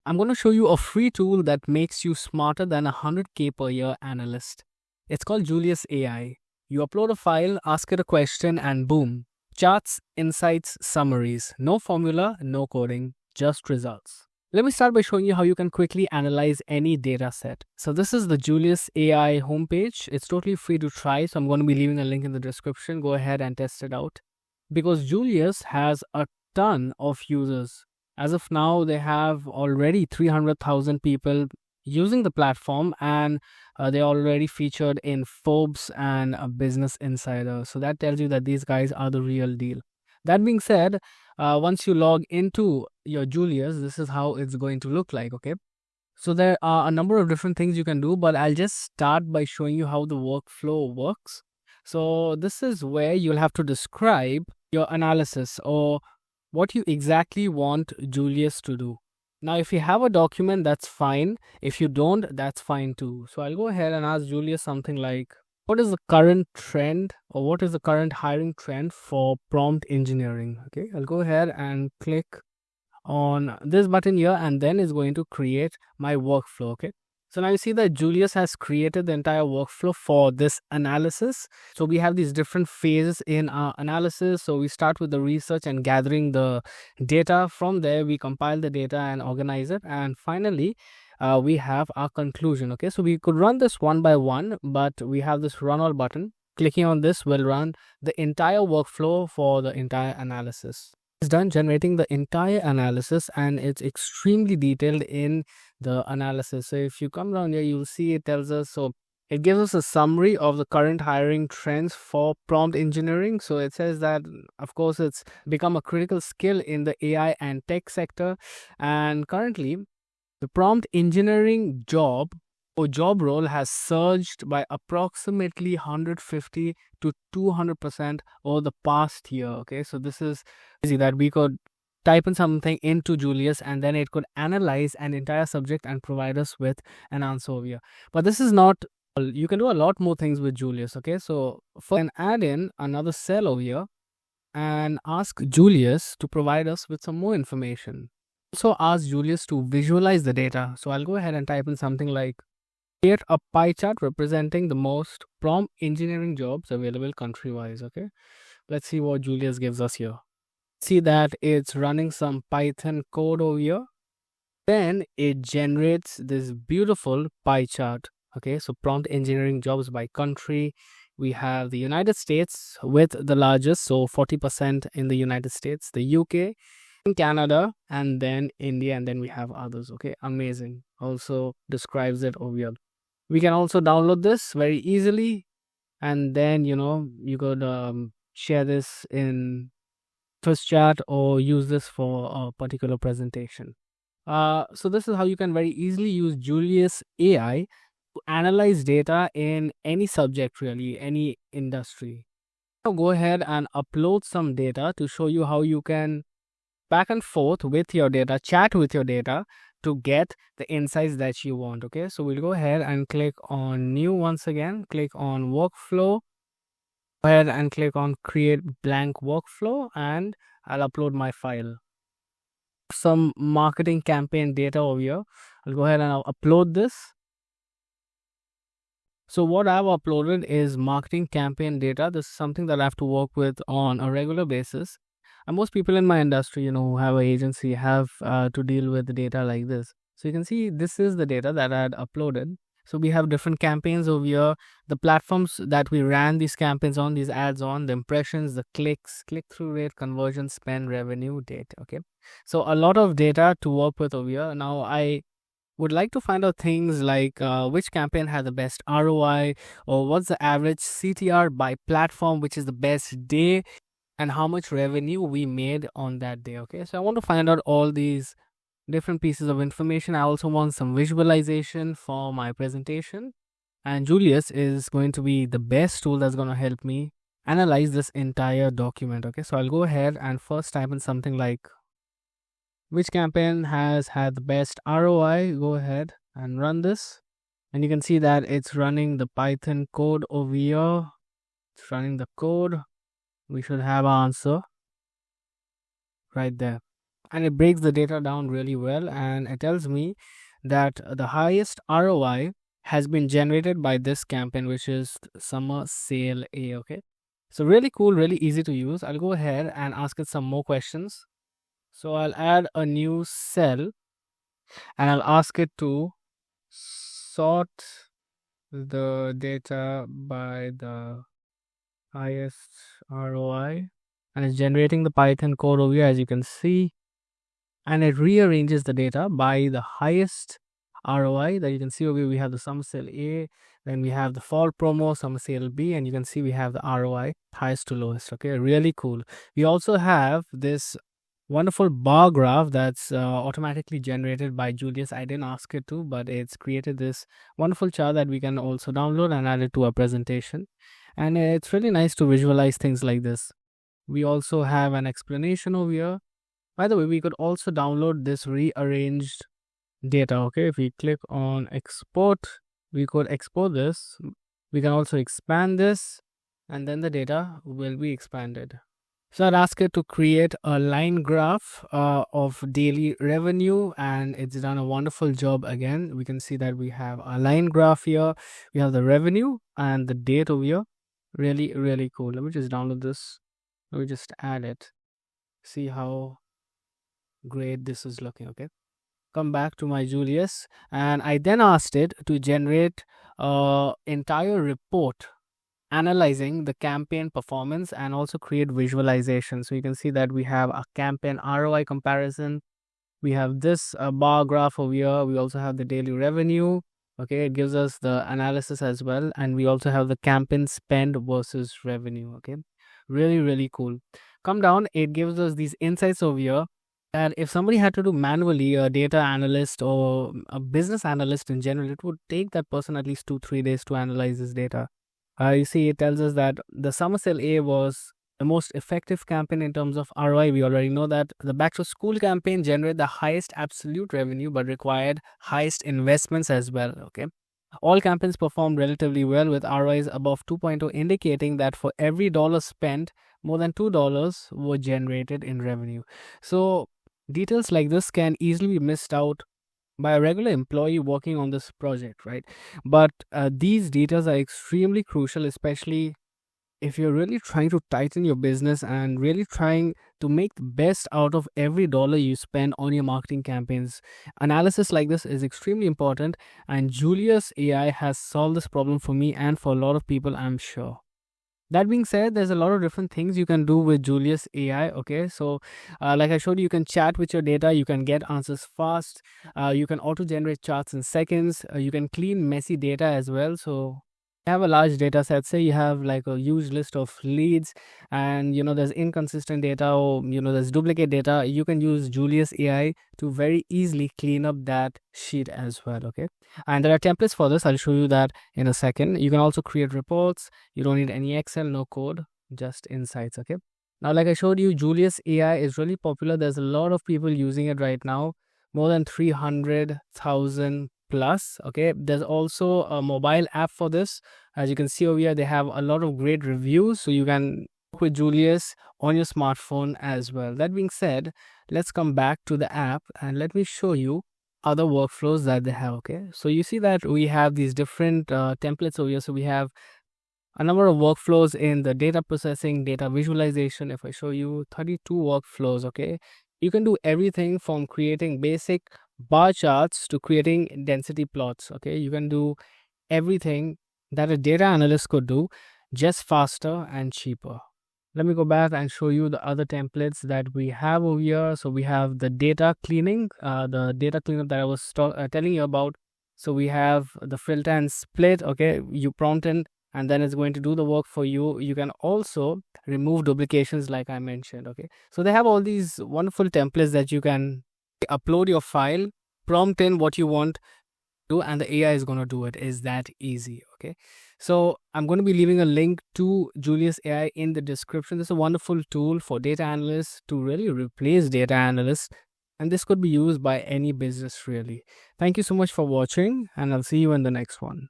I'm going to show you a free tool that makes you smarter than a 100K per year analyst. It's called Julius AI. You upload a file, ask it a question, and boom. Charts, insights, summaries. No formula, no coding, just results. Let me start by showing you how you can quickly analyze any data set. So this is the Julius AI homepage. It's totally free to try. So I'm going to be leaving a link in the description. Go ahead and test it out. Because Julius has a ton of users. As of now, they have already 300,000 people using the platform, and they're already featured in Forbes and Business Insider. So that tells you that these guys are the real deal. That being said, once you log into your Julius, this is how it's going to look like, okay? So there are a number of different things you can do, but I'll just start by showing you how the workflow works. So this is where you'll have to describe your analysis or what you exactly want Julius to do. Now, if you have a document, that's fine. If you don't, that's fine too. So I'll go ahead and ask Julius something like, what is the current trend or what is the current hiring trend for prompt engineering? Okay, I'll go ahead and click on this button here, and then it's going to create my workflow. Okay, so now you see that Julius has created the entire workflow for this analysis. So we have these different phases in our analysis. So we start with the research and gathering the data. From there, we compile the data and organize it. And finally, we have our conclusion. Okay, so we could run this one by one, but we have this run all button. Clicking on this will run the entire workflow for the entire analysis. It's done generating the entire analysis, and it's extremely detailed in the analysis. So if you come down here, you'll see it tells us, so it gives us a summary of the current hiring trends for prompt engineering. So it says that, of course, it's become a critical skill in the AI and tech sector. And currently, the prompt engineering job or job role has surged by approximately 150 to 200% over the past year. Okay, so this is easy that we could type in something into Julius and then it could analyze an entire subject and provide us with an answer over here. But this is not all. You can do a lot more things with Julius. Okay, so first, you can add in another cell over here and ask Julius to provide us with some more information. Also ask Julius to visualize the data. So I'll go ahead and type in something like, create a pie chart representing the most prompt engineering jobs available country-wise. Okay, let's see what Julius gives us here. See that it's running some Python code over here. Then it generates this beautiful pie chart. Okay, so prompt engineering jobs by country. We have the United States with the largest, so 40% in the United States, the UK, Canada, and then India, and then we have others. Okay, amazing. Also describes it over here. We can also download this very easily, and then you could share this in first chat or use this for a particular presentation. So this is how you can very easily use Julius AI to analyze data in any subject, really, any industry. Now go ahead and upload some data to show you how you can back and forth with your data, chat with your data to get the insights that you want. Okay, so we'll go ahead and click on new once again, click on workflow, go ahead and click on create blank workflow, and I'll upload my file. Some marketing campaign data over here. I'll go ahead and I'll upload this. So what I've uploaded is marketing campaign data. This is something that I have to work with on a regular basis. And most people in my industry, who have an agency, have to deal with data like this. So you can see this is the data that I had uploaded. So we have different campaigns over here, the platforms that we ran these campaigns on, these ads on, the impressions, the clicks, click-through rate, conversion, spend, revenue, date. Okay, so a lot of data to work with over here. Now I would like to find out things like which campaign had the best ROI, or what's the average CTR by platform, which is the best day, and how much revenue we made on that day. Okay, so I want to find out all these different pieces of information. I also want some visualization for my presentation, and Julius is going to be the best tool that's going to help me analyze this entire document. Okay, so I'll go ahead and first type in something like, which campaign has had the best ROI? Go ahead and run this, and you can see that it's running the Python code over here. It's running the code. We should have our answer right there. and it breaks the data down really well, and it tells me that the highest ROI has been generated by this campaign, which is summer sale A. Okay, so really cool, really easy to use. I'll go ahead and ask it some more questions. So I'll add a new cell and I'll ask it to sort the data by the highest ROI, and it's generating the Python code over here, as you can see, and it rearranges the data by the highest ROI that you can see over here. We have the summer sale A, then we have the fall promo, summer sale B, and you can see we have the ROI highest to lowest. Okay, really cool. We also have this wonderful bar graph that's automatically generated by Julius. I didn't ask it to, but it's created this wonderful chart that we can also download and add it to our presentation. And it's really nice to visualize things like this. We also have an explanation over here. By the way, we could also download this rearranged data. Okay, if we click on export, we could export this. We can also expand this, and then the data will be expanded. So I'd ask it to create a line graph of daily revenue, and it's done a wonderful job again. We can see that we have a line graph here. We have the revenue and the date over here. Really, really cool. Let me just download this. Let me just add it. See how great this is looking. Okay. Come back to my Julius, and I then asked it to generate an entire report analyzing the campaign performance and also create visualization. So you can see that we have a campaign ROI comparison. We have this bar graph over here. We also have the daily revenue. Okay, it gives us the analysis as well, and we also have the campaign spend versus revenue. Okay, really, really cool. Come down, it gives us these insights over here. And if somebody had to do manually, a data analyst or a business analyst in general, it would take that person at least 2-3 days to analyze this data. You see, it tells us that the summer sale A was the most effective campaign in terms of ROI. We already know that the back to school campaign generated the highest absolute revenue but required highest investments as well. Okay, all campaigns performed relatively well with ROIs above 2.0, indicating that for every dollar spent, more than $2 were generated in revenue. So details like this can easily be missed out by a regular employee working on this project, right? But these details are extremely crucial, especially if you're really trying to tighten your business and really trying to make the best out of every dollar you spend on your marketing campaigns. Analysis like this is extremely important, and Julius AI has solved this problem for me and for a lot of people, I'm sure. That being said, there's a lot of different things you can do with Julius AI. Okay, so like I showed you, you can chat with your data, you can get answers fast, you can auto generate charts in seconds, you can clean messy data as well. So you have a large data set, say you have like a huge list of leads, and there's inconsistent data, or there's duplicate data. You can use Julius AI to very easily clean up that sheet as well. Okay, and there are templates for this. I'll show you that in a second. You can also create reports. You don't need any Excel, no code, just insights. Okay, now like I showed you, Julius AI is really popular. There's a lot of people using it right now, more than 300,000 plus. Okay, there's also a mobile app for this. As you can see over here, they have a lot of great reviews, so you can work with Julius on your smartphone as well. That being said, let's come back to the app and let me show you other workflows that they have. Okay, so you see that we have these different templates over here. So we have a number of workflows in the data processing, data visualization. If I show you 32 workflows, okay, you can do everything from creating basic bar charts to creating density plots. Okay, you can do everything that a data analyst could do, just faster and cheaper. Let me go back and show you the other templates that we have over here. So we have the data cleaning, the data cleanup that I was telling you about. So we have the filter and split. Okay, you prompt in and then it's going to do the work for you. You can also remove duplications like I mentioned. Okay, so they have all these wonderful templates that you can upload your file, prompt in what you want to do, and the AI is going to do it. Is that easy? Okay, so I'm going to be leaving a link to Julius AI in the description. This is a wonderful tool for data analysts to really replace data analysts, and this could be used by any business really. Thank you so much for watching, and I'll see you in the next one.